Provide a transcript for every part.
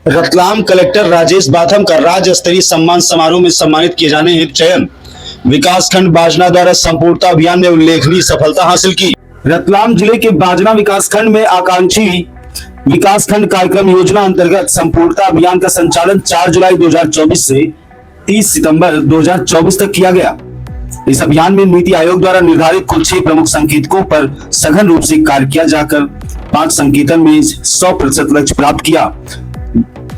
Ratlam collector Rajesh Batham का राज्य स्तरीय सम्मान समारोह में सम्मानित किए जाने हेतु चयन। विकासखंड बाजना द्वारा संपूर्णता अभियान में उल्लेखनीय सफलता हासिल की। रतलाम जिले के बाजना विकासखंड में आकांक्षी विकासखंड कार्यक्रम योजना अंतर्गत संपूर्णता अभियान का संचालन 4 जुलाई 2024 से 30 सितंबर 2024 तक किया गया। इस अभियान में नीति आयोग द्वारा निर्धारित कुल 6 प्रमुख संकेतकों पर सघन रूप से कार्य किया जाकर 5 संकेतन में 100% लक्ष्य प्राप्त किया,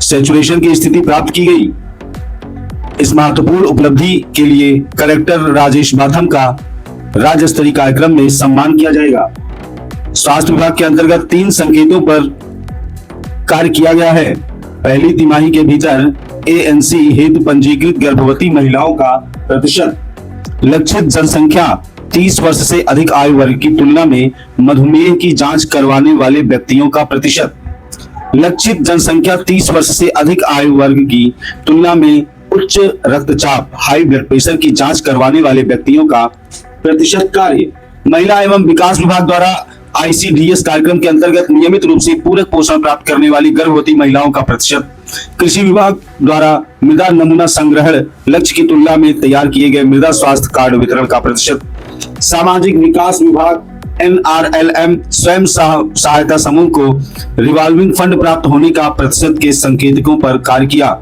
सैचुरेशन की स्थिति प्राप्त की गई। इस महत्वपूर्ण उपलब्धि के लिए कलेक्टर राजेश बाथम का राज्य स्तरीय कार्यक्रम में सम्मान किया जाएगा। स्वास्थ्य विभाग के अंतर्गत 3 संकेतों पर कार्य किया गया है। पहली तिमाही के भीतर ANC हेतु पंजीकृत गर्भवती महिलाओं का प्रतिशत, लक्षित जनसंख्या 30 वर्ष से अधिक आयु वर्ग की तुलना में मधुमेह की जांच करवाने वाले व्यक्तियों का प्रतिशत, लक्षित जनसंख्या 30 वर्ष से अधिक आयु वर्ग की तुलना में उच्च रक्तचाप हाई ब्लड प्रेशर की जांच करवाने वाले व्यक्तियों का प्रतिशत कार्य। महिला एवं विकास विभाग द्वारा ICDS कार्यक्रम के अंतर्गत नियमित रूप से पूरक पोषण प्राप्त करने वाली गर्भवती महिलाओं का प्रतिशत। कृषि विभाग द्वारा मृदा नमूना संग्रहण लक्ष्य की तुलना में तैयार किए गए मृदा स्वास्थ्य कार्ड वितरण का प्रतिशत। सामाजिक विकास विभाग NRLM स्वयं सहायता समूह को रिवॉल्विंग फंड प्राप्त होने का प्रतिशत के संकेतकों पर कार्य किया।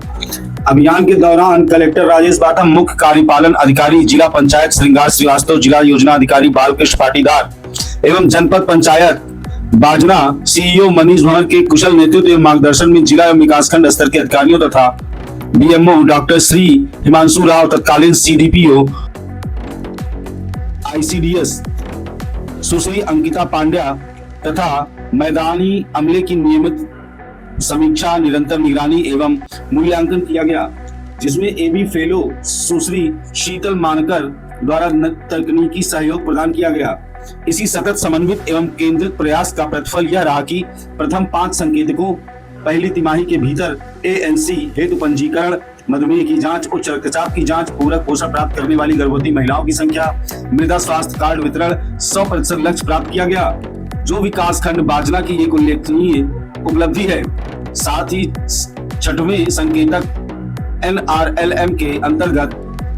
अभियान के दौरान कलेक्टर राजेश बाथम, मुख्य कार्यपालन अधिकारी जिला पंचायत श्रृंगार श्रीवास्तव, जिला योजना अधिकारी बालकृष्ण पाटीदार एवं जनपद पंचायत बाजना CEO मनीष भंवर के कुशल नेतृत्व एवं मार्गदर्शन में जिला एवं विकासखंड स्तर के अधिकारियों तथा BMO डॉक्टर श्री हिमांशु राव, तत्कालीन CDPO ICDS सुश्री अंकिता पांड्या तथा मैदानी अमले की नियमित समीक्षा, निरंतर निगरानी एवं मूल्यांकन किया गया, जिसमें AB फेलो सुश्री शीतल मानकर द्वारा तकनीकी सहयोग प्रदान किया गया। इसी सतत समन्वित एवं केंद्रित प्रयास का प्रतिफल यह रहा कि प्रथम 5 संकेतकों पहली तिमाही के भीतर ANC हेतु पंजीकरण, मधुमेह की जांच, उच्च रक्तचाप की जांच, पूरक पोषण प्राप्त करने वाली गर्भवती महिलाओं की संख्या, मृदा स्वास्थ्य कार्ड वितरण 100% लक्ष्य प्राप्त किया गया, जो विकासखंड बाजना की एक उल्लेखनीय उपलब्धि है। साथ ही 6वें संकेतक NRLM के अंतर्गत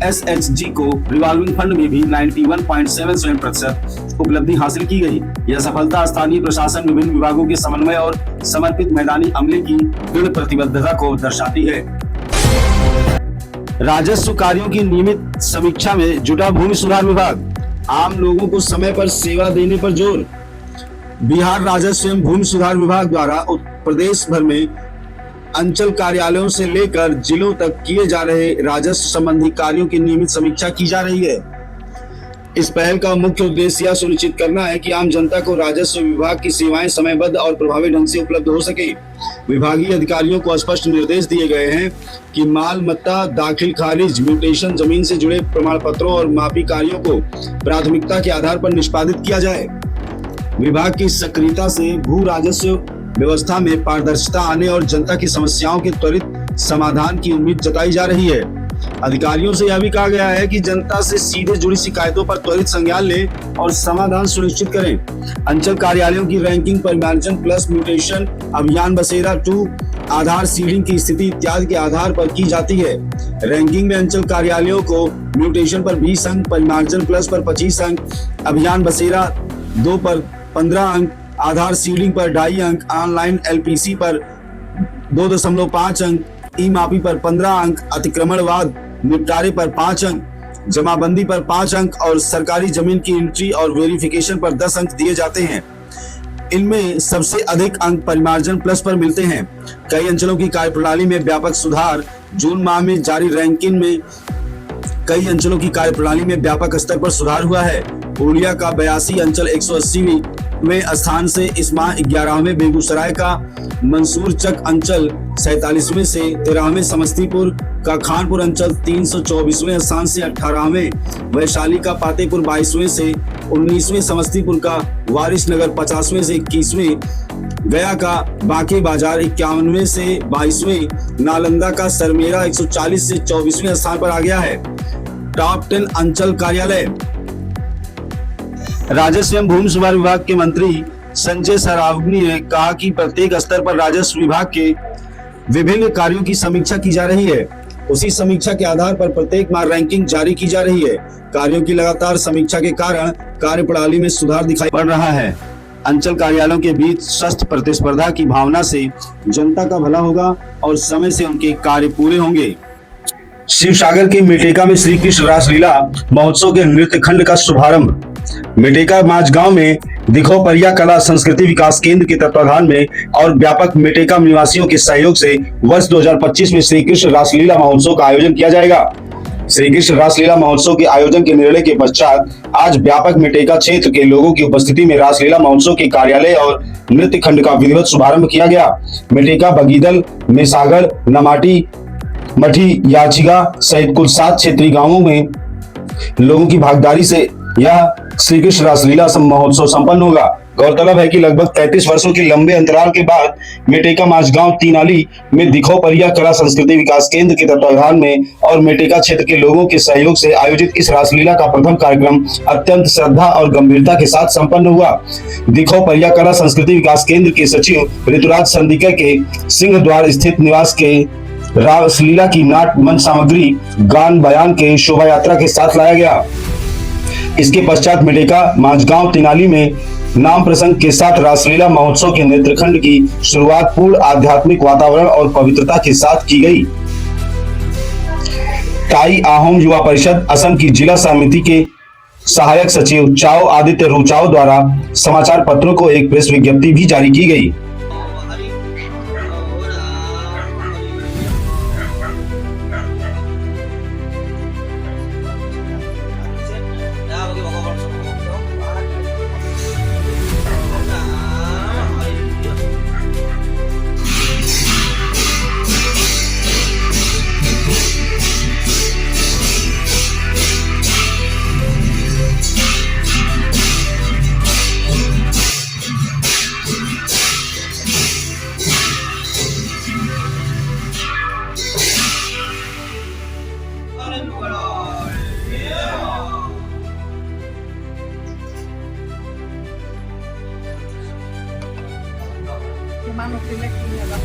SHG को रिवॉल्विंग फंड में भी 91.77% उपलब्धि हासिल की गई। यह सफलता स्थानीय प्रशासन, विभिन्न विभागों के समन्वय और समर्पित मैदानी अमले की दृढ़ प्रतिबद्धता को दर्शाती है। राजस्व कार्यों की नियमित समीक्षा में जुटा भूमि सुधार विभाग। आम लोगों को समय पर सेवा देने पर जोर। बिहार राजस्व एवं भूमि सुधार विभाग द्वारा प्रदेश भर में अंचल कार्यालयों से लेकर जिलों तक किए जा रहे राजस्व संबंधी कार्यों की नियमित समीक्षा की जा रही है। इस पहल का मुख्य उद्देश्य यह सुनिश्चित करना है कि आम जनता को राजस्व विभाग की सेवाएं समयबद्ध और प्रभावी ढंग से उपलब्ध हो सके। विभागीय अधिकारियों को स्पष्ट निर्देश दिए गए हैं कि माल मत्ता दाखिल खारिज, म्यूटेशन, जमीन से जुड़े प्रमाण पत्रों और मापी कार्यों को प्राथमिकता के आधार पर निष्पादित किया जाए। विभाग की सक्रियता से भू राजस्व व्यवस्था में पारदर्शिता आने और जनता की समस्याओं के त्वरित समाधान की उम्मीद जताई जा रही है। अधिकारियों से यह भी कहा गया है कि जनता से सीधे जुड़ी शिकायतों पर त्वरित संज्ञान लें और समाधान सुनिश्चित करें। अंचल कार्यालयों की रैंकिंग परिमार्जन प्लस म्यूटेशन अभियान बसेरा 2 आधार सीडिंग की स्थिति इत्यादि के आधार पर की जाती है। रैंकिंग में अंचल कार्यालयों को म्यूटेशन पर 20 अंक, परिमार्जन प्लस पर 25 अंक, अभियान बसेरा 2 पर 15 अंक, आधार सीडिंग पर 2.5 अंक, ऑनलाइन LPC पर 2.5 अंक, ई मापी पर 15 अंक, अतिक्रमणवाद निपटारे पर 5 अंक, जमाबंदी पर 5 अंक और सरकारी जमीन की एंट्री और वेरिफिकेशन पर 10 अंक दिए जाते हैं। इनमें सबसे अधिक अंक परिमार्जन प्लस पर मिलते हैं। कई अंचलों की कार्यप्रणाली में व्यापक सुधार। जून माह में जारी रैंकिंग में कई अंचलों की कार्यप्रणाली में व्यापक स्तर पर सुधार हुआ है। पूर्णिया का 82 अंचल 180वें स्थान से इस माह 11वें, बेगूसराय का मंसूरचक अंचल 47वें से 13वें, समस्तीपुर का खानपुर अंचल 324वें स्थान से 18वें, वैशाली का पातेपुर 22वें से 19वें, समस्तीपुर का वारिसनगर 50वें से 21वें, गया का बांके बाजार 51वें से 22वें, नालंदा का सरमेरा 140 से 24वें स्थान पर आ गया है। टॉप 10 अंचल कार्यालय। राजस्व एवं भूमि सुधार विभाग के मंत्री संजय सरावगी ने कहा कि प्रत्येक स्तर पर राजस्व विभाग के विभिन्न कार्यों की समीक्षा की जा रही है। उसी समीक्षा के आधार पर प्रत्येक माह रैंकिंग जारी की जा रही है। कार्यों की लगातार समीक्षा के कारण कार्यप्रणाली में सुधार दिखाई पड़ रहा है। अंचल कार्यालयों के बीच स्वस्थ प्रतिस्पर्धा की भावना से जनता का भला होगा और समय से उनके कार्य पूरे होंगे। शिवसागर के मेटेका में श्री कृष्ण रासलीला महोत्सव के नृत्य खंड का शुभारंभ। मेटेका माझगांव में दिखोपरिया कला संस्कृति विकास केंद्र के तत्वाधान में और व्यापक मेटेका निवासियों के सहयोग से वर्ष 2025 में श्री कृष्ण रासलीला महोत्सव का आयोजन किया जाएगा। श्री कृष्ण रासलीला महोत्सव के आयोजन के निर्णय के पश्चात आज व्यापक मेटेका क्षेत्र के लोगों की उपस्थिति में रासलीला महोत्सव के कार्यालय और नृत्य खंड का विधिवत शुभारंभ किया गया। मेटेका, बगीदल, मेसागढ़, नमाटी, मठी, याचिगा सहित कुल 7 क्षेत्रीय गांवों में लोगों की भागीदारी से यह श्री कृष्ण रासलीला महोत्सव संपन्न होगा। गौरतलब है कि लगभग 33 वर्षों के लंबे अंतराल के बाद मेटेका माझगांव तीनाली में दिखोपरिया कला संस्कृति विकास केंद्र के तत्वाधान में और मेटेका क्षेत्र के लोगों के सहयोग से आयोजित इस रासलीला का प्रथम कार्यक्रम अत्यंत श्रद्धा और गंभीरता के साथ संपन्न हुआ। दिखोपरिया कला संस्कृति विकास केंद्र के सचिव ऋतुराज संदिकर के सिंह द्वार स्थित निवास के रासलीला की नाट मंच सामग्री गान बयान के शोभा यात्रा के साथ लाया गया। इसके पश्चात मेटेका माझगांव तिनाली में नाम प्रसंग के साथ रासलीला महोत्सव के नेत्रखंड की शुरुआत पूर्ण आध्यात्मिक वातावरण और पवित्रता के साथ की गई। ताई आहोम युवा परिषद असम की जिला समिति के सहायक सचिव चाओ आदित्य रुचाओ द्वारा समाचार पत्रों को एक प्रेस विज्ञप्ति भी जारी की गई। Mano, tiene que ir a la...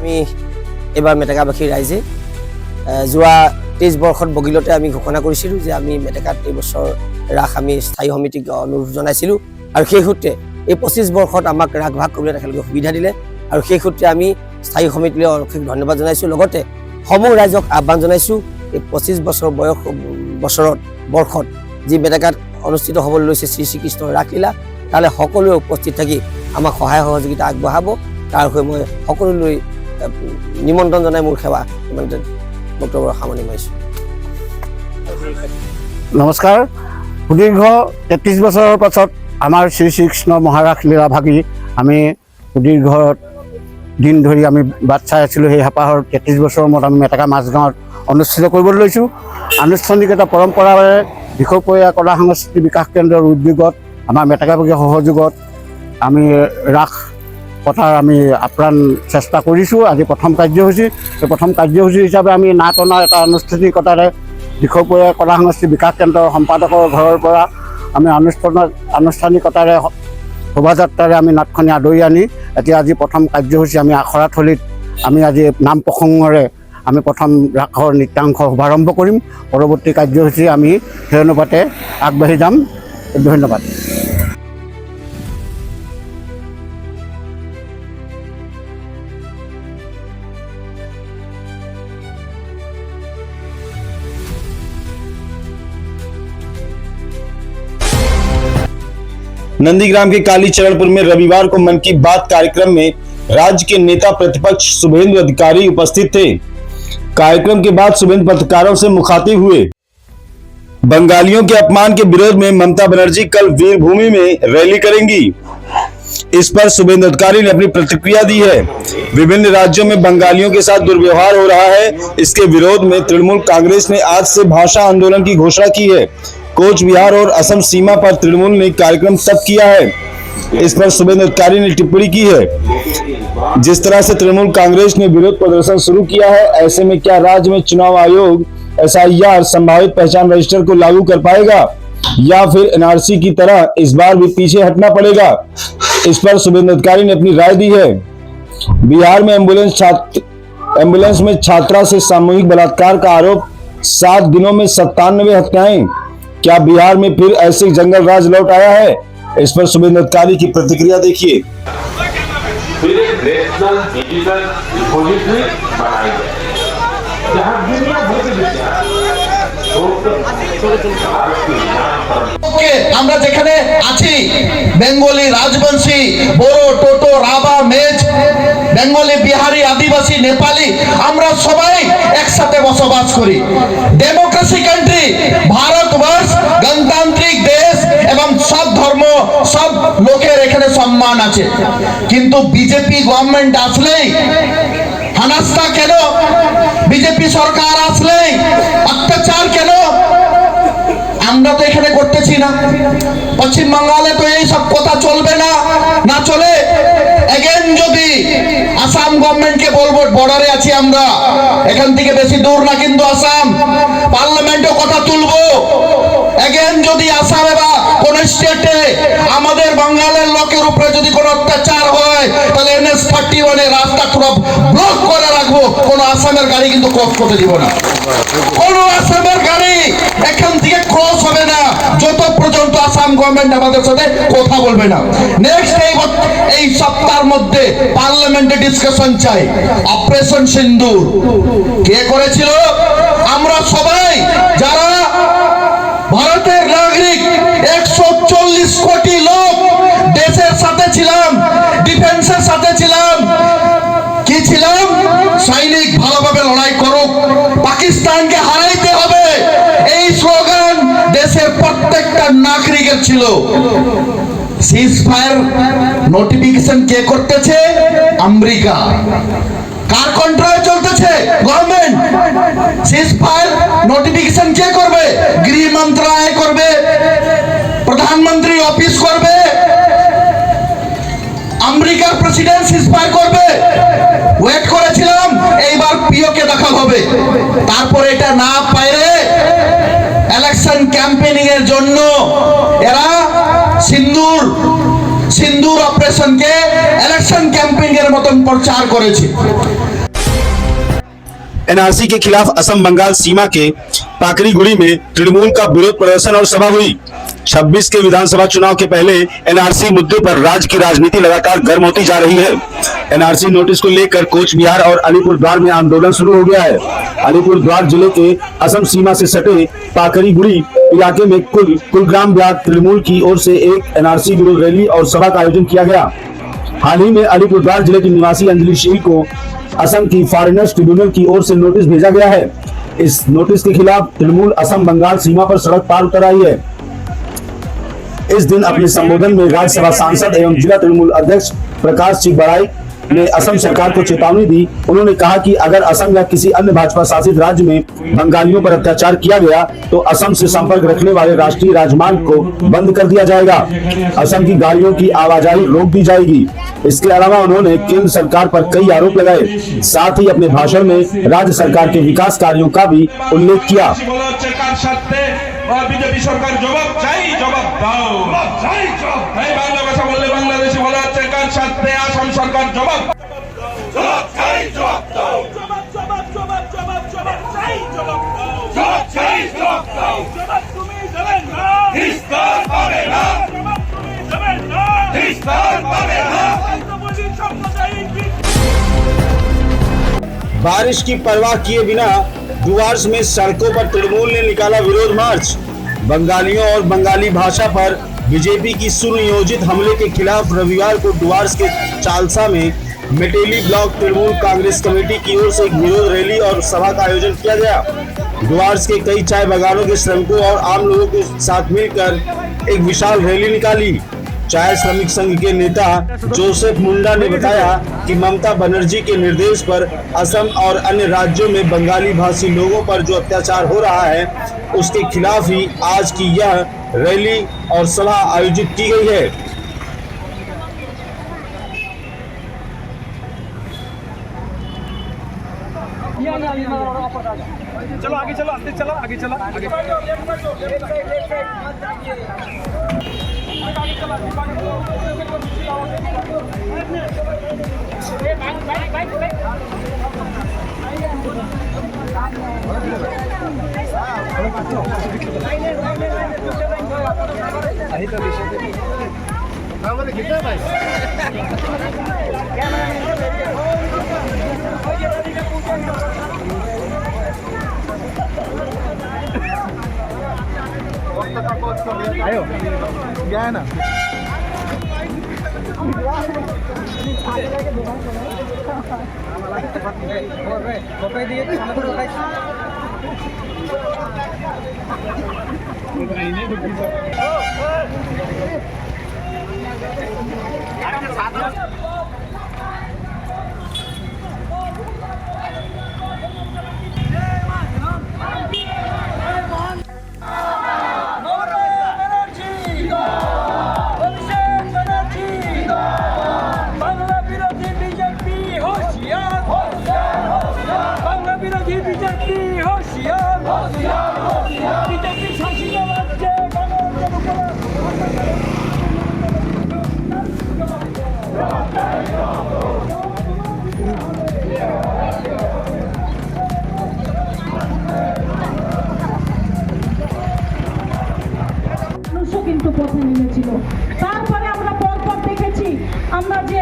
আমি এবাৰ মেটেকাবাসী ৰাইজে যোৱা 23 বৰ্ষত বগিলতে আমি ঘোষণা কৰিছিলোঁ যে আমি মেটেকাত এই বছৰ ৰাস আমি স্থায়ী সমিতিক অনুৰোধ জনাইছিলোঁ আৰু সেই সূত্ৰে এই 25 বৰ্ষত আমাক ৰাস ভাগ কৰিবলৈ তেখেতলোকে সুবিধা দিলে আৰু সেই সূত্ৰে আমি স্থায়ী সমিতিলৈ অশেষ ধন্যবাদ জনাইছোঁ লগতে সমূহ ৰাইজক আহ্বান জনাইছোঁ এই 25 বছৰ বৰ্ষত যি মেটেকাত অনুষ্ঠিত হ'বলৈ লৈছে শ্ৰী শ্ৰীকৃষ্ণৰ ৰাসলীলা তালৈ সকলোৱে উপস্থিত থাকি আমাক সহায় সহযোগিতা আগবঢ়াব তাৰ হৈ মই সকলোলৈ নিমন্ত্ৰণ জনাই মোৰ সেৱা ইমানতে বক্তব্য সামৰণি মাৰিছোঁ। নমস্কাৰ। সুদীৰ্ঘ 33 বছৰৰ পাছত আমাৰ শ্ৰী শ্ৰীকৃষ্ণ মহাৰাস লীলা ভাগি আমি সুদীৰ্ঘ দিন ধৰি আমি বাট চাই আছিলোঁ। সেই হেঁপাহৰ 33 বছৰৰ মূৰত আমি মেটেকা মাজগাঁৱত অনুষ্ঠিত কৰিবলৈ লৈছোঁ। আনুষ্ঠানিক এটা পৰম্পৰাৰে দিখৌপৰীয়া কলা সংস্কৃতি বিকাশ কেন্দ্ৰৰ উদ্যোগত আমাৰ মেটেকাবাগীৰ সহযোগত আমি ৰাস পতাৰ আমি আপ্ৰাণ চেষ্টা কৰিছোঁ। আজি প্ৰথম কাৰ্যসূচী এই প্ৰথম কাৰ্যসূচী হিচাপে আমি নাট অনাৰ এটা আনুষ্ঠানিকতাৰে দিখৌপৰীয়া কলা সংস্কৃতি বিকাশ কেন্দ্ৰৰ সম্পাদকৰ ঘৰৰ পৰা আমি আনুষ্ঠানিকতাৰে শোভাযাত্ৰাৰে আমি নাটখনি আদৰি আনি এতিয়া আজি প্ৰথম কাৰ্যসূচী আমি আখৰাথলীত আমি আজি নাম প্ৰসংগৰে আমি প্ৰথম ৰাসৰ নৃত্যাংশ শুভাৰম্ভ কৰিম। পৰৱৰ্তী কাৰ্যসূচী আমি সেই অনুপাতে আগবাঢ়ি যাম। ধন্যবাদ। नंदीग्राम के कालीचरणपुर में रविवार को मन की बात कार्यक्रम में राज्य के नेता प्रतिपक्ष शुभेंदु अधिकारी उपस्थित थे। कार्यक्रम के बाद शुभेंदु पत्रकारों से मुखातिब हुए। बंगालियों के अपमान के विरोध में ममता बनर्जी कल वीरभूमि में रैली करेंगी। इस पर शुभेंदु अधिकारी ने अपनी प्रतिक्रिया दी है। विभिन्न राज्यों में बंगालियों के साथ दुर्व्यवहार हो रहा है। इसके विरोध में तृणमूल कांग्रेस ने आज से भाषा आंदोलन की घोषणा की है। कोच बिहार और असम सीमा पर तृणमूल ने कार्यक्रम तब किया है। इस पर शुभेंदु अधिकारी ने टिप्पणी की है। जिस तरह से तृणमूल कांग्रेस ने विरोध प्रदर्शन शुरू किया है, ऐसे में क्या राज्य में चुनाव आयोग SIR संभावित पहचान रजिस्टर को लागू कर पाएगा या फिर NRC की तरह इस बार भी पीछे हटना पड़ेगा? इस पर शुभेंदु अधिकारी ने अपनी राय दी है। बिहार में एम्बुलेंस में छात्रा से सामूहिक बलात्कार का आरोप, 7 दिनों में 97 हत्याएं। क्या बिहार में फिर ऐसे जंगल राज लौट आया है? इस पर शुभेंदु अधिकारी की प्रतिक्रिया देखिए। फिर एक नेशनल डिजिटल रिपोजिटरी बनाई गई जहां दुनिया भर के আমরা যেখানে আছি বেঙ্গলি, রাজবংশী, বড়ো, টোটো, রাভা, মেজ, বেঙ্গলি, বিহারি, আদিবাসী, নেপালি আমরা সবাই একসাথে বসবাস করি। ডেমোক্রেসি কান্ট্রি ভারতবর্ষ, গণতান্ত্রিক দেশ এবং সব ধর্ম সব লোকের এখানে সম্মান আছে। কিন্তু বিজেপি গভর্নমেন্ট আসলেই হানাস্তা কেন? বিজেপি সরকার আসলেই অত্যাচার কেন? আমরা তো এখানে করতেছি না। পশ্চিম বাংলাতে তো এই সব কথা চলবে না, না চলে এগেন যদি আসাম গভর্নমেন্টকে বলবো, বর্ডারে আছি আমরা, এখান থেকে বেশি দূর না কিন্তু আসাম, পার্লামেন্টে কথা তুলবো। এগেন যদি আসামে বা কোন স্টেটে আমাদের বাঙালির লোকের উপরে যদি কোনো অত্যাচার হয় তাহলে NS-31 এর রাস্তা পুরো ব্লক করে রাখবো। কোন আসামের গাড়ি কিন্তু ক্রস করতে দিব না। কোন আসামের গাড়ি এখান থেকে ক্রস হবে না যত পর্যন্ত আসাম গভর্নমেন্ট আমাদের সাথে কথা বলবে না। নেক্সট এই সপ্তাহের মধ্যে পার্লামেন্টে ডিসকাশন চাই। অপারেশন সিন্দুর কে করেছিল? আমরা সবাই যারা ভারতের নাগরিক 140 কোটি লোক দেশের সাথে ছিলাম, ডিফেন্সের সাথে ছিলাম, কি ছিলাম? সৈনিক ভালোভাবে লড়াই করুক, পাকিস্তানকে হারাইতে হবে, এই স্লোগান দেশের প্রত্যেকটা নাগরিকের ছিল। সিজফায়ার নোটিফিকেশন কে করতেছে? আমেরিকা। কার কন্ট্রোলে চলতেছে? গভর্নমেন্ট। সিজফায়ার নোটিফিকেশন কে করবে? গৃহ মন্ত্রণালয় করবে, প্রধানমন্ত্রী অফিস করবে, আমেরিকার প্রেসিডেন্ট সিজফায়ার করবে। ওয়েট করেছিলাম, এইবার পিওকে দেখা হবে। তারপর এটা না পাইলে ইলেকশন ক্যাম্পেইনিং এর জন্য এরা সিন্দুর অপারেশনকে ইলেকশন ক্যাম্পেইনিং এর মতন প্রচার করেছে। NRC के खिलाफ असम बंगाल सीमा के पाकरीगुड़ी में तृणमूल का विरोध प्रदर्शन और सभा हुई। 26 के विधानसभा चुनाव के पहले एनआरसी मुद्दे पर राज्य की राजनीति लगातार गर्म होती जा रही है। एनआरसी नोटिस को लेकर कोच बिहार और अलीपुरद्वार में आंदोलन शुरू हो गया है। अलीपुरद्वार जिले के असम सीमा से सटे पाकरीगुड़ी इलाके में कुलग्राम ब्लॉक तृणमूल की ओर से एक एनआरसी विरोध रैली और सभा का आयोजन किया गया। हाल ही में अलीपुरद्वार जिले की निवासी अंजलि शील को असम की फॉरेनर्स ट्रिब्यूनल की ओर से नोटिस भेजा गया है। इस नोटिस के खिलाफ तृणमूल असम बंगाल सीमा पर सड़क पार उतर आई है। इस दिन अपने संबोधन में राज्यसभा सांसद एवं जिला तृणमूल अध्यक्ष प्रकाश चिकबराई ने असम सरकार को चेतावनी दी। उन्होंने कहा कि अगर असम या किसी अन्य भाजपा शासित राज्य में बंगालियों पर अत्याचार किया गया तो असम से संपर्क रखने वाले राष्ट्रीय राजमार्ग को बंद कर दिया जाएगा। असम की गाड़ियों की आवाजाही रोक दी जाएगी। इसके अलावा उन्होंने केंद्र सरकार पर कई आरोप लगाए। साथ ही अपने भाषण में राज्य सरकार के विकास कार्यों का भी उल्लेख किया। বিজেপি সরকার জবাব চাই, জবাব দাও, এই বাংলা ভাষা বললে বাংলাদেশি বলা হচ্ছে কার সাথে আসাম সরকার জবাব চাই, জবাব দাও, জবাব চাই, জবাব দাও, জবাব তুমি দেবে না, নিস্তার পাবে না, জবাব তুমি দেবে না, নিস্তার পাবে না। बारिश की परवाह किए बिना डुआर्स में सड़कों पर तृणमूल ने निकाला विरोध मार्च। बंगालियों और बंगाली भाषा पर बीजेपी की सुनियोजित हमले के खिलाफ रविवार को डुआर्स के चालसा में मेटेली ब्लॉक तृणमूल कांग्रेस कमेटी की ओर से एक विरोध रैली और सभा का आयोजन किया गया। डुआर्स के कई चाय बागानों के श्रमिकों और आम लोगों के साथ मिलकर एक विशाल रैली निकाली। चाय श्रमिक संघ के नेता जोसेफ मुंडा ने बताया कि ममता बनर्जी के निर्देश पर असम और अन्य राज्यों में बंगाली भाषी लोगों पर जो अत्याचार हो रहा है उसके खिलाफ ही आज की यह रैली और सभा आयोजित की गई है। चलो आगे चलो, आगे चलो, आगे चलो, आगे आयो क्या है ना কিন্তু পথে নেমেছিল। তারপরে আমরা পরপর দেখেছি আমরা যে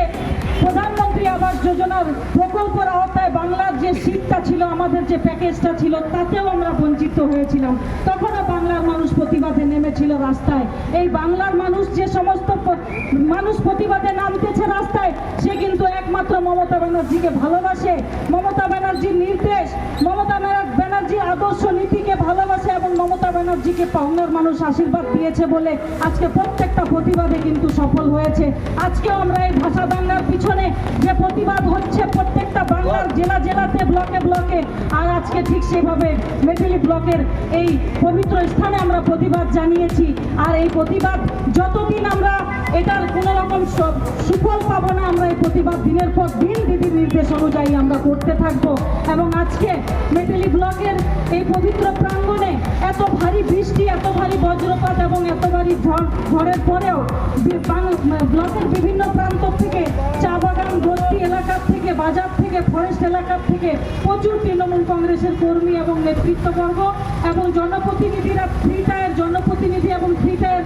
প্রধানমন্ত্রী আবাস যোজনার প্রকল্পের আওতায় বাংলার যে সিটটা ছিল, আমাদের যে প্যাকেজটা ছিল, তাতেও আমরা বঞ্চিত হয়েছিলাম। তখনও বাংলার মানুষ প্রতিবাদে নেমেছিল রাস্তায়। এই বাংলার মানুষ যে সমস্ত মানুষ প্রতিবাদে নামতেছে রাস্তায়, সে কিন্তু একমাত্র মমতা ব্যানার্জিকে ভালোবাসে, মমতা ব্যানার্জির নির্দেশ, মমতা ব্যানার্জির আদর্শ নীতিকে ভালোবাসে এবং মমতা ব্যানার্জিকে বাংলার মানুষ আশীর্বাদ দিয়েছে বলে আজকে প্রত্যেকটা প্রতিবাদে কিন্তু সফল হয়েছে। আজকেও আমরা এই ভাষা দাঙ্গার পিছনে যে প্রতিবাদ হচ্ছে প্রত্যেকটা বাংলার জেলা জেলাতে, ব্লকে ব্লকে, আর আজকে ঠিক সেভাবে মেটেলি ব্লকের এই পবিত্র স্থানে আমরা প্রতিবাদ জানিয়েছি। আর এই প্রতিবাদ যতদিন আমরা এটার কোনো রকম সুফল পাবো না, আমরা এই প্রতিবাদ দিনের পর দিন দিদির নির্দেশ অনুযায়ী আমরা করতে থাকবো। এবং আজকে মেটেলি ব্লকের এই পবিত্র প্রাঙ্গণে এত ভারী বৃষ্টি, এত ভারী বজ্রপাত এবং এত ভারী ঝড়ের পরেও ব্লকের বিভিন্ন প্রান্ত থেকে, চা বাগান, বস্তি এলাকার থেকে, বাজার থেকে, ফরেস্ট এলাকার থেকে প্রচুর তৃণমূল কংগ্রেস কংগ্রেসের কর্মী এবং নেতৃত্ববর্গ এবং জনপ্রতিনিধিরা, ফ্রিটায়ের জনপ্রতিনিধি এবং ফ্রিটায়ের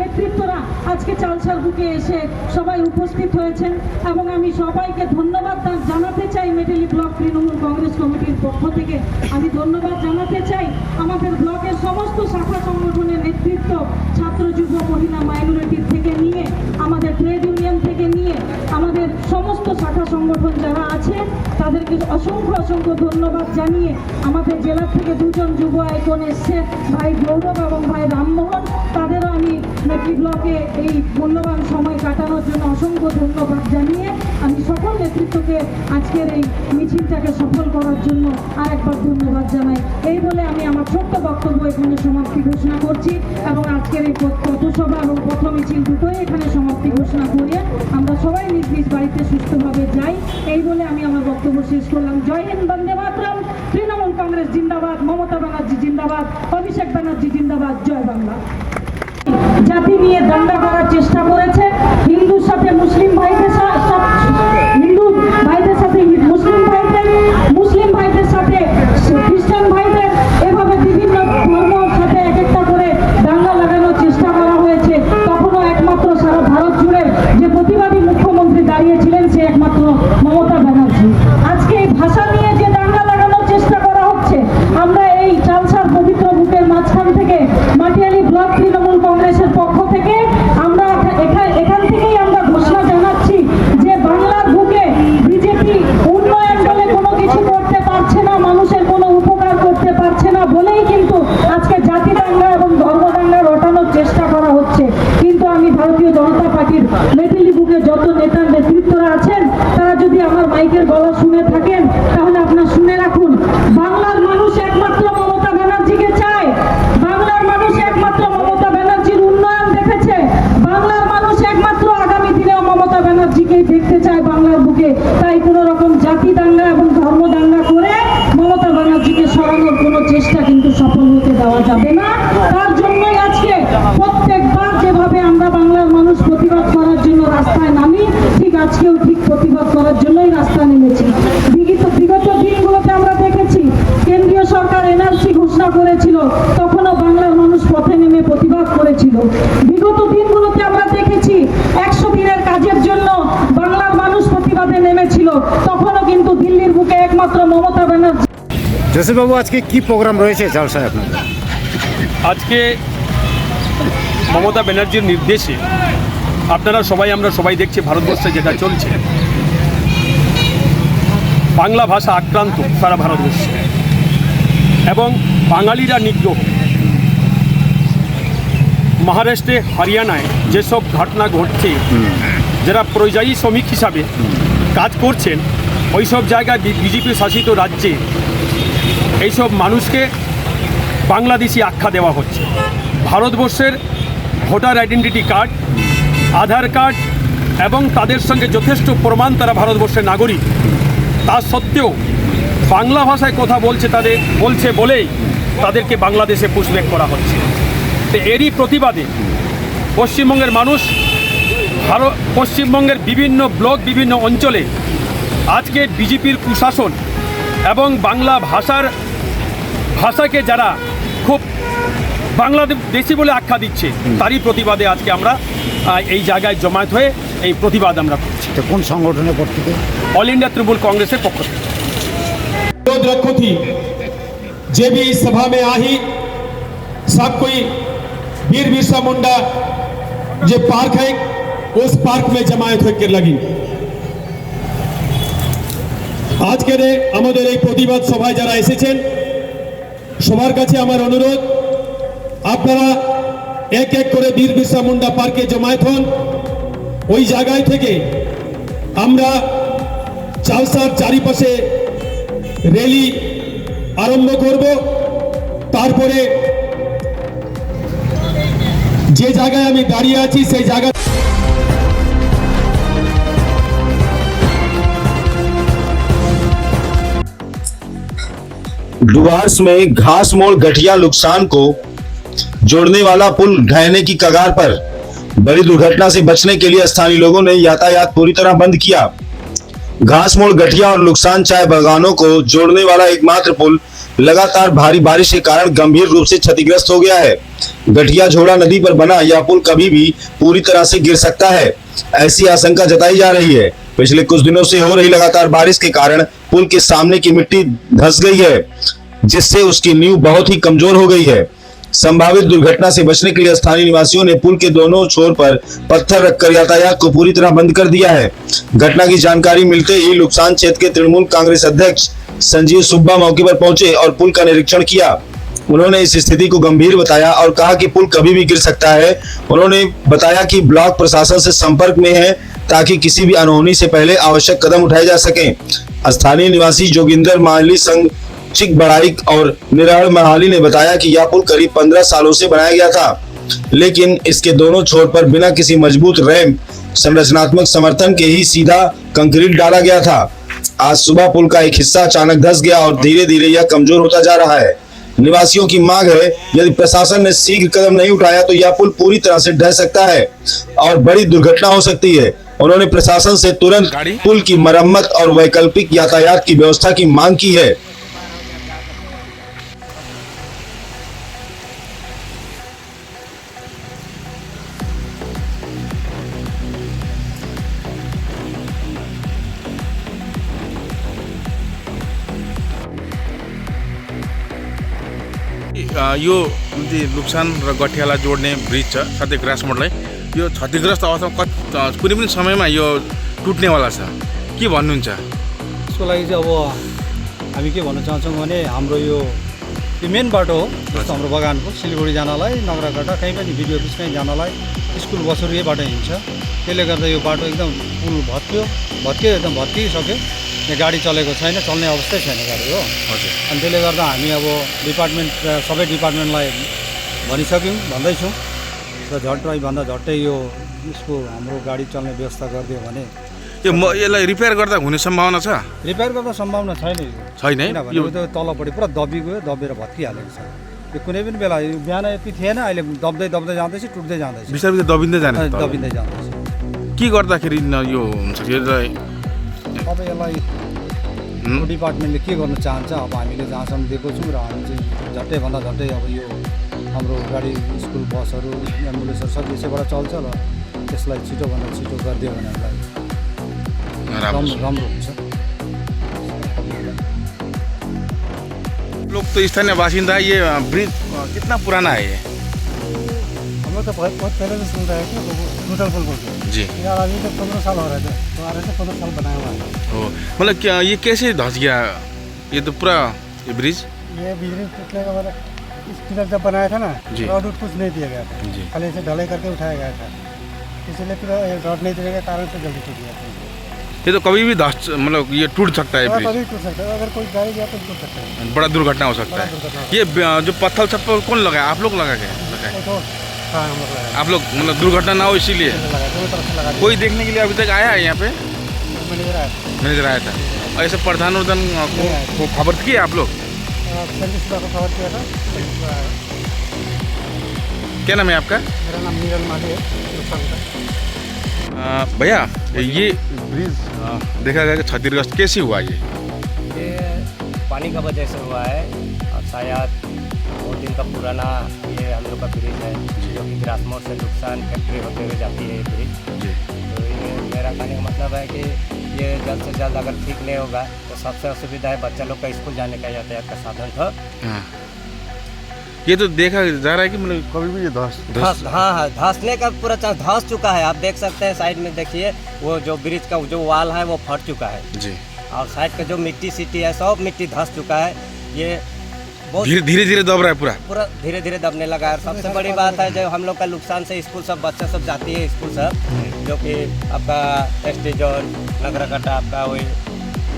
নেতৃত্বরা আজকে চালসার বুকে এসে সবাই উপস্থিত হয়েছেন এবং আমি সবাইকে ধন্যবাদ জানাতে চাই। মেটেলি ব্লক তৃণমূল কংগ্রেস কমিটির পক্ষ থেকে আমি ধন্যবাদ জানাতে চাই আমাদের ব্লকের সমস্ত শাখা সংগঠনের নেতৃত্ব, ছাত্র, যুব, মহিলা, মাইনরিটির থেকে নিয়ে আমাদের ট্রেড ইউনিয়ন থেকে নিয়ে আমাদের সমস্ত শাখা সংগঠন যারা আছে তাদেরকে অসংখ্য অসংখ্য ধন্যবাদ জানিয়ে আমাদের জেলা থেকে দুজন যুব আইকন এসছে, ভাই গৌরব এবং ভাই রামমোহন, তাদেরও আমি মেটলি ব্লকে এই মূল্যবান সময় কাটানোর জন্য অসংখ্য ধন্যবাদ জানিয়ে আমি সকল নেতৃত্বকে আজকের এই মিছিলটাকে সফল করার জন্য আরেকবার ধন্যবাদ জানাই। এই বলে আমি আমার ছোট্ট বক্তব্য এখানে সমাপ্তি ঘোষণা করছি এবং আজকের এই পথসভা এবং পথ মিছিল দুটোই এখানে সমাপ্তি ঘোষণা করিয়ে আমরা সবাই নিজ নিজ বাড়িতে সুস্থভাবে যাই, এই বলে আমি আমার বক্তব্য শেষ করলাম। জয় হিন্দ, বন্দে মাতরম, তৃণমূল কংগ্রেস জিন্দাবাদ, মমতা ব্যানার্জি জিন্দাবাদ, অভিষেক ব্যানার্জি জিন্দাবাদ, জয় বাংলা। জাতি নিয়ে দাঙ্গা করার চেষ্টা করেছে, হিন্দুর সাথে মুসলিম ভাইদের হিন্দু ভাইদের সাথে মুসলিম ভাইদের, মুসলিম ভাইদের সাথে খ্রিস্টান ভাইদের, এভাবে বিভিন্ন ধর্মের সাথে এক একটা করে দাঙ্গা লাগানোর চেষ্টা করা হয়েছে। তখনও একমাত্র সারা ভারত জুড়ে যে প্রতিবাদী মুখ্যমন্ত্রী দাঁড়িয়েছিলেন সে একমাত্র মমতা ব্যানার্জি। আজকে এই ভাষা নিয়ে যে দাঙ্গা লাগানোর চেষ্টা করা হচ্ছে, আমরা এই চালসার পবিত্র বুকের মাঝখান থেকে মাটিয়ালি ব্লক তৃণমূল কংগ্রেসের পক্ষ থেকে আমরা এখান থেকেই আমরা ঘোষণা জানাচ্ছি যে বাংলার বুকে বিজেপি উন্নয়ন বলে কোনো কিছু করতে পারছে না, মানুষের কোনো উপকার করতে পারছে না বলেই কিন্তু আজকে জাতি দাঙ্গা এবং ধর্ম দাঙ্গা রটানোর চেষ্টা করা হচ্ছে। কিন্তু আমি ভারতীয় জনতা পার্টির মেটেলি বুকে যত নেতা নেতৃত্বরা আছেন তারা যদি আমার মাইকের গলা শুনে থাকেন তাহলে আপনারা শুনে রাখুন, বাংলার মানুষ একমাত্র মমতা ব্যানার্জিকে চায়, বাংলার মানুষ একমাত্র মমতা ব্যানার্জির উন্নয়ন দেখেছে, বাংলার মানুষ একমাত্র আগামী দিনেও মমতা ব্যানার্জিকেই দেখতে চায় বাংলার বুকে। তাই কোনো রকম জাতি দাঙ্গা এবং ধর্ম দাঙ্গা করে মমতা ব্যানার্জিকে সরানোর কোনো চেষ্টা কিন্তু সফল হতে দেওয়া যাবে না। তার জন্যই আজকে প্রত্যেকবার যেভাবে আমরা বাংলার মানুষ প্রতিবাদ করার জন্য রাস্তায় নামি, ঠিক আজকেও ঠিক প্রতিবাদ করার জন্যই রাস্তা নেমেছি। বিগত দিনগুলোতে আমরা দেখেছি কেন্দ্রীয় সরকার এনআরসি ঘোষণা করেছিল, তখনও বাংলার মানুষ পথে নেমে প্রতিবাদ করেছিল। বিগত দিনগুলোতে আমরা দেখেছি 100 দিনের কাজের জন্য বাংলার মানুষ প্রতিবাদে নেমেছিল, তখনও কিন্তু দিল্লির বুকে একমাত্র মমতা ব্যানার্জি। জোসেফবাবু, আজকে কি প্রোগ্রাম রয়েছে চালসায় আপনাদের? আজকে মমতা ব্যানার্জির নির্দেশে আপনারা সবাই, আমরা সবাই দেখছি ভারতবর্ষে যেটা চলছে, বাংলা ভাষা আক্রান্ত সারা ভারতবর্ষে এবং বাঙালিরা নিগ্রহ। মহারাষ্ট্রে, হরিয়ানায় যেসব ঘটনা ঘটছে, যারা পরিযায়ী শ্রমিক হিসাবে কাজ করছেন ওই সব জায়গায় বিজেপি শাসিত রাজ্যে এইসব মানুষকে বাংলাদেশি আখ্যা দেওয়া হচ্ছে। ভারতবর্ষের ভোটার আইডেন্টিটি কার্ড, আধার কার্ড এবং তাদের সঙ্গে যথেষ্ট প্রমাণ তারা ভারতবর্ষের নাগরিক, তা সত্ত্বেও বাংলা ভাষায় কথা বলছে বলেই তাদেরকে বাংলাদেশে পুশব্যাক করা হচ্ছে। তো এরই প্রতিবাদে পশ্চিমবঙ্গের মানুষ পশ্চিমবঙ্গের বিভিন্ন ব্লক, বিভিন্ন অঞ্চলে আজকে বিজেপির কুশাসন এবং বাংলা ভাষাকে যারা খুব বাংলাদেশি বলে আখ্যা দিচ্ছে তারই প্রতিবাদে আজকে আমরা এই জায়গায় জমায়েত হয়ে এই প্রতিবাদ আমরা করছি। কোন সংগঠনের পক্ষ থেকে? ऑल इंडिया तृणमूल कांग्रेस पक्ष से विरोध रखो थी जे भी इस सभा में आही सब कोई वीर बिरसा मुंडा जे पार्क है उस पार्क में जमायत होकर लगी। आज के আমাদের এই প্রতিবাদ সভায় যারা এসেছেন সবার কাছে আমার অনুরোধ, আপনারা এক এক করে বীর বিরসা মুন্ডা পার্কে জমায়েত হন। ওই জায়গায় থেকে আমরা চালসার চারিপাশে র্যালি আরম্ভ করব। তারপরে যে জায়গায় আমি দাঁড়িয়ে আছি সেই জায়গা डुबार्स में घास मोड़ गठिया नुकसान को जोड़ने वाला पुल ढहने की कगार पर, बड़ी दुर्घटना से बचने के लिए स्थानीय लोगों ने यातायात पूरी तरह बंद किया। घासमोड़ गठिया और लुक्सान चाय बागानों को जोड़ने वाला एकमात्र पुल लगातार भारी बारिश के कारण गंभीर रूप से क्षतिग्रस्त हो गया है। गठिया झोड़ा नदी पर बना यह पुल कभी भी पूरी तरह से गिर सकता है, ऐसी आशंका जताई जा रही है। पिछले कुछ दिनों से हो रही लगातार बारिश के कारण पुल के सामने की मिट्टी धंस गई है, जिससे उसकी नींव बहुत ही कमजोर हो गई है। संभावित दुर्घटना से बचने के लिए स्थानीय निवासियों ने पुल के दोनों छोर पर पत्थर रखकर यातायात को पूरी तरह बंद कर दिया है। घटना की जानकारी मिलते ही लुक्सान क्षेत्र के तृणमूल कांग्रेस अध्यक्ष संजीव सुब्बा मौके पर पहुंचे और पुल का निरीक्षण किया। उन्होंने इस स्थिति को गंभीर बताया और कहा कि पुल कभी भी गिर सकता है। उन्होंने बताया कि ब्लॉक प्रशासन से संपर्क में है ताकि किसी भी अनहोनी से पहले आवश्यक कदम उठाए जा सकें। स्थानीय निवासी जोगिंदर माली संघ चिक बड़ाइक और निराड़ महाली ने बताया कि यह पुल करीब 15 सालों से बनाया गया था, लेकिन इसके दोनों छोर पर बिना किसी मजबूत रैंप संरचनात्मक समर्थन के ही सीधा कंक्रीट डाला गया था। आज सुबह पुल का एक हिस्सा अचानक धंस गया और धीरे धीरे यह कमजोर होता जा रहा है। निवासियों की मांग है, यदि प्रशासन ने शीघ्र कदम नहीं उठाया तो यह पुल पूरी तरह से ढह सकता है और बड़ी दुर्घटना हो सकती है। उन्होंने प्रशासन से तुरंत पुल की मरम्मत और वैकल्पिक यातायात की व्यवस्था की मांग की है। यो लुक्सान र गठियालाई जोड्ने ब्रिज छ साथै ग्रासमोडलाई यो क्षतिग्रस्त अवस्थामा कुनै पनि समयमा यो टुट्नेवाला छ। के भन्नुहुन्छ यसको लागि चाहिँ? अब हामी के भन्न चाहन्छौँ भने हाम्रो यो मेन बाटो हो, जस्तो हाम्रो बगानको सिलगढी जानलाई, नगरकटा कहीँ पनि भिडियो अफिस कहीँ जानलाई स्कुल बसहरू यही बाटो हिँड्छ। त्यसले गर्दा यो बाटो एकदम पुल भत्क्यो एकदम भत्किसक्यो। यहाँ गाडी चलेको छैन, चल्ने अवस्थै छैन गाडी हो। हजुर। अनि त्यसले गर्दा हामी अब डिपार्टमेन्ट सबै डिपार्टमेन्टलाई भन्दैछौँ र झट्टैभन्दा झट्टै यो यसको हाम्रो गाडी चल्ने व्यवस्था गरिदियो भने यो यसलाई रिपेयर गर्दा हुने सम्भावना छ? रिपेयर गर्दा सम्भावना छैन छैन यो त तलपट्टि पुरा दबेर भत्किहालेको छ। यो कुनै पनि बेला यो बिहान यति थिएन, अहिले दब्दै जाँदैछ, टुट्दै जाँदैछ, बिस्तारै दबिँदै जाँदैछ। के गर्दाखेरि यो हुन्छ? अब यसलाई डिपार्टमेन्टले के गर्न चाहन्छ, अब हामीले जहाँसम्म दिएको छौँ र हामी चाहिँ झट्टैभन्दा झट्टै अब यो हाम्रो गाडी स्कुल बसहरू एम्बुलेन्सहरू सब यसैबाट चल्छ र त्यसलाई छिटोभन्दा छिटो गरिदियो भने हामीलाई राम्रो हुन्छ। लोग तो स्थानीय बासिंदा है, ये ब्रिज कितना पुराना है ये? हम लोग तो बहुत पहले से सुन रहे हैं कि टूटल पुल बोलते जी। यार अभी तक 15 साल हो रहे थे, तो आ रहे थे 15 साल बनाया हुआ है। मतलब क्या ये कैसे धंस गया? ये तो पूरा ये ब्रिज टूटने का मतलब इस पिलर जब बनाया था ना, रॉड कुछ नहीं दिया गया था, खाली इसे ढलाई करके उठाया गया था, इसलिए फिर रॉड नहीं देने के कारण से जल्दी टूट गया था। ये तो कभी भी धंस मतलब ये टूट सकता है ब्रिज? कभी टूट सकता है, अगर कोई गाड़ी गया तो टूट सकता है, बड़ा दुर्घटना हो सकता है। ये जो पत्थर छप्पर कौन लगाया? आप लोग लगा के? आप लोग मतलब दुर्घटना ना हो इसीलिए? कोई देखने के लिए अभी तक आया है यहाँ पे? मैनेजर आया था। और ऐसे प्रधान को खबर की आप लोग? खबर किया था। क्या नाम है आपका? मेरा नाम निरल माली है। भैया ये ब्रिज देखा गया कि क्षतिग्रस्त कैसे हुआ? ये पानी का वजह से हुआ है और शायद 2 दिन का पुराना ये हम लोग का ब्रिज है जो कि ग्रासमोड़ से लुक्सान फैक्ट्री होते हुए जाती है ये ब्रिज। तो ये मेरा कहने का मतलब है कि ये जल्द से जल्द अगर ठीक नहीं होगा तो सबसे असुविधा है बच्चा लोग का स्कूल जाने का यातायात का साधन था। ये तो देखा जा रहा है कि मतलब कभी भी ये धंसने का पूरा चांस धंस चुका है। आप देख सकते हैं साइड में देखिए वो जो ब्रिज का जो वाल है वो फट चुका है जी, और साइड का जो मिट्टी है सब मिट्टी धंस चुका है। ये बहुत धीरे दब रहा है, पूरा धीरे दबने लगा है। सबसे बड़ी बात है जो हम लोग का नुकसान से स्कूल सब बच्चा सब जाती है स्कूल सब, जो कि आपका एसटी जोन नगरकटा आपका वही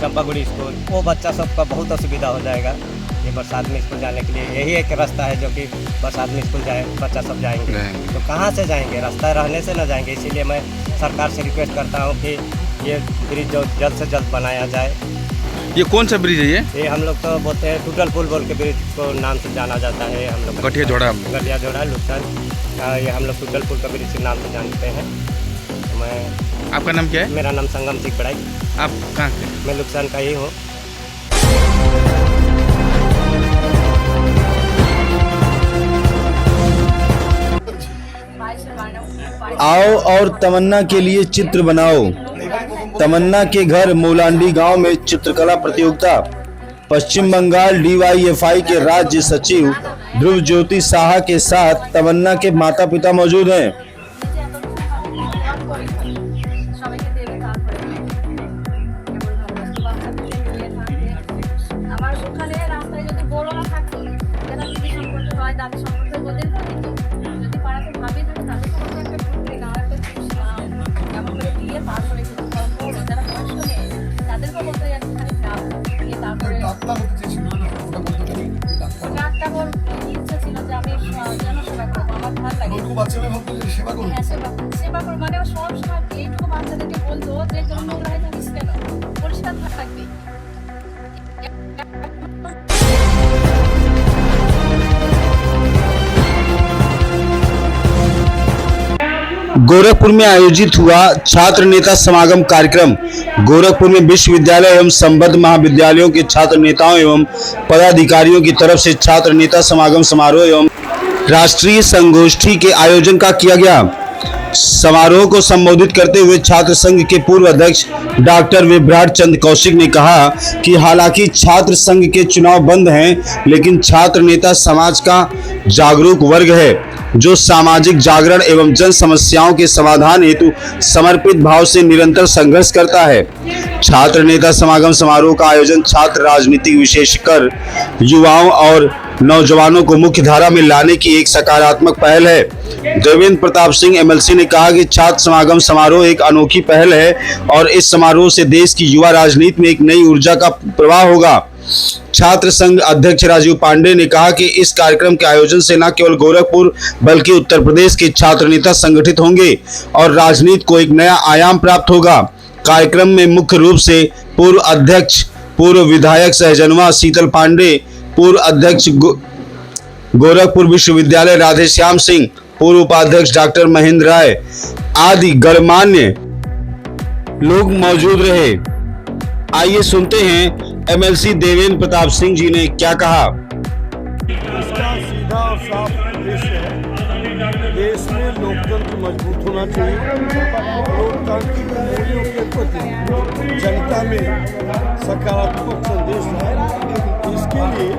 चंपागुड़ी स्कूल, वो बच्चा सबका बहुत असुविधा हो जाएगा। ये बरसात में स्कूल जाने के लिए यही एक रास्ता है जो कि बरसात में स्कूल जाए बच्चा सब जाएंगे तो कहाँ से जाएंगे? रास्ता रहने से ना जाएंगे। इसीलिए मैं सरकार से रिक्वेस्ट करता हूँ कि ये ब्रिज जो जल्द से जल्द बनाया जाए। ये कौन सा ब्रिज है ये? हम लोग तो बोलते हैं टूटल पुल बोल के ब्रिज को नाम से जाना जाता है। हम लोग गठिया जोड़ा लुक्सान, ये हम लोग टूटल पुल का ब्रिज के नाम से जानते हैं। तो मैं आपका नाम क्या है? मेरा नाम संगम सिंह पढ़ाई। आप कहाँ के? मैं लुकसान का ही हूँ। आओ और तमन्ना के लिए चित्र बनाओ। तमन्ना के घर मोलांडी गांव में चित्रकला प्रतियोगिता। पश्चिम बंगाल DYFI के राज्य सचिव ध्रुव ज्योति साहा के साथ तमन्ना के माता पिता मौजूद हैं। সেবা করবো মানে সব সময় এইটুকু বাচ্চাদেরকে বলতো যে কোনো নোংরা হয়ে থাকিস কেন, পরিষ্কার থাকবি। गोरखपुर में आयोजित हुआ छात्र नेता समागम कार्यक्रम। गोरखपुर में विश्वविद्यालय एवं संबद्ध महाविद्यालयों के छात्र नेताओं एवं पदाधिकारियों की तरफ से छात्र नेता समागम समारोह एवं राष्ट्रीय संगोष्ठी के आयोजन का किया गया। समारोह को संबोधित करते हुए छात्र संघ के पूर्व अध्यक्ष डॉक्टर विभ्राट चंद्र कौशिक ने कहा कि हालांकि छात्र संघ के चुनाव बंद हैं, लेकिन छात्र नेता समाज का जागरूक वर्ग है जो सामाजिक जागरण एवं जन समस्याओं के समाधान हेतु समर्पित भाव से निरंतर संघर्ष करता है। छात्र नेता समागम समारोह का आयोजन छात्र राजनीतिक विशेषकर युवाओं और नौजवानों को मुख्य धारा में लाने की एक सकारात्मक पहल है। देवेंद्र प्रताप सिंह MLC ने कहा कि छात्र समागम समारोह एक अनोखी पहल है और इस समारोह से देश की युवा राजनीति में एक नई ऊर्जा का प्रवाह होगा। छात्र संघ अध्यक्ष राजीव पांडे ने कहा कि इस कार्यक्रम के आयोजन से न केवल गोरखपुर बल्कि उत्तर प्रदेश के छात्र नेता संगठित होंगे और राजनीति को एक नया आयाम प्राप्त होगा। कार्यक्रम में मुख्य रूप से पूर्व अध्यक्ष पूर्व विधायक सहजनवा शीतल पांडे, पूर्व अध्यक्ष गोरखपुर विश्वविद्यालय राधेश्याम सिंह, पूर्व उपाध्यक्ष डॉक्टर महेंद्र राय आदि गणमान्य लोग मौजूद रहे। आइए सुनते हैं MLC देवेंद्र प्रताप सिंह जी ने क्या कहा। इसका सीधा और साफ उद्देश्य है देश में लोकतंत्र मजबूत होना चाहिए। लोकतांत्रिक मूल्यों के प्रति जनता में सकारात्मक संदेश है। इसके लिए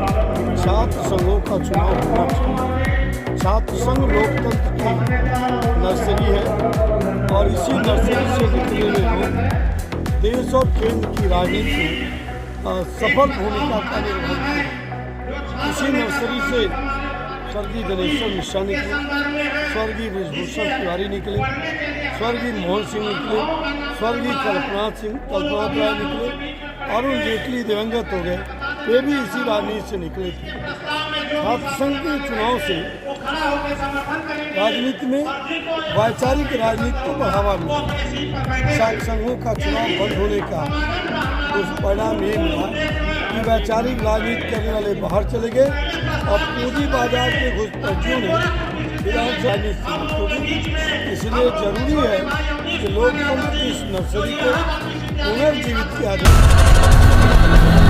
छात्र संघों का चुनाव होना चाहिए। छात्र संघ लोकतंत्र की नर्सरी है और इसी नर्सरी से निकले हुए लोग देश और केंद्र की राजनीति में सफल भूमिका का निर्वहन किया। इसी नर्सरी से स्वर्गीय गणेश्वर मिश्रा निकले, स्वर्गीय बृजभूषण तिवारी निकले, स्वर्गीय मोहन सिंह निकले, स्वर्गीय कल्पनाथ राय निकले, अरुण जेटली दिवंगत हो गए, वे भी इसी राजनीति से निकले थे। छात्र संघ के चुनाव से राजनीति में वैचारिक राजनीति को बढ़ावा मिला। छात्र संघों का चुनाव बंद होने का परिणाम ये मिला कि वैचारिक राजनीति करने वाले बाहर चले गए और पूंजी बाजार के घुसपैठियों ने राजनीति। इसलिए जरूरी है कि लोकतंत्र की इस नर्सरी को पुनर्जीवित किया जाए।